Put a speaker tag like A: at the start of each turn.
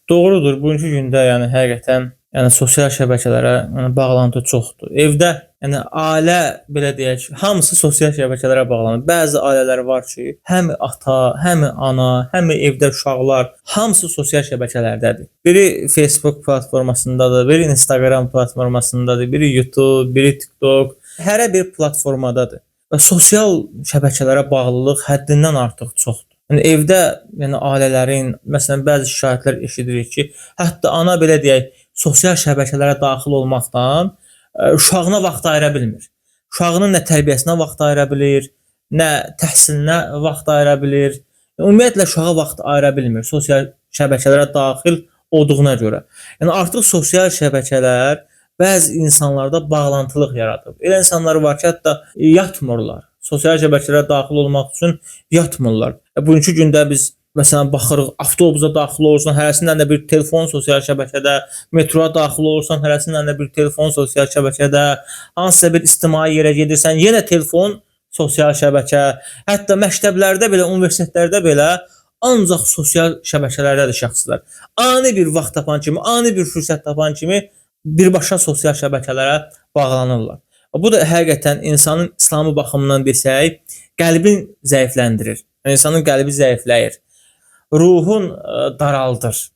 A: Doğrudur. Bugünkü gündə, yəni həqiqətən, yəni sosial şəbəkələrə, yəni bağlantı çoxdur. Evdə, yəni ailə belə deyək, hamısı sosial şəbəkələrə bağlanır. Bəzi ailələr var ki, həm ata, həm ana, həm evdə uşaqlar hamısı sosial şəbəkələrdədir. Biri Facebook platformasındadır, biri Instagram platformasındadır, biri YouTube, biri TikTok. Hərə bir platformadadır və sosial şəbəkələrə bağlılıq həddindən artıq çoxdur. Yəni evdə, yəni ailələrin, məsələn, bəzi şikayətlər eşidirik ki, hətta ana belə deyək, sosial şəbəkələrə daxil olmaqdan uşağına vaxt ayıra bilmir. Uşağının nə tərbiyəsinə vaxt ayıra bilir, nə təhsilinə vaxt ayıra bilir. Ümumiyyətlə uşağa vaxt ayıra bilmir sosial şəbəkələrə daxil olduğuna görə. Yəni artıq sosial şəbəkələr bəzi insanlarda bağlantılıq yaradıb. Elə insanlar var ki, hətta yatmırlar. Sosial şəbəkələrə daxil olmaq üçün yatmırlar. Bugünkü gündə biz məsələn baxırıq, avtobusa daxil olursan, hərəsindən də bir telefon sosial şəbəkədə, metroya daxil olursan, hərəsindən də bir telefon sosial şəbəkədə, hansısa bir ictimai yerə gedirsən, yenə telefon sosial şəbəkə, hətta məktəblərdə belə, universitetlərdə belə ancaq sosial şəbəkələrdədir şəxslər. Ani bir vaxt tapan kimi, ani bir fürsət tapan kimi birbaşa sosial şəbəkələrə bağlanırlar. Bu da həqiqətən insanın İslami baxımından desək, qəlbin zəifləndirir. İnsanın qəlbi zəifləyir. Ruhun daraldır.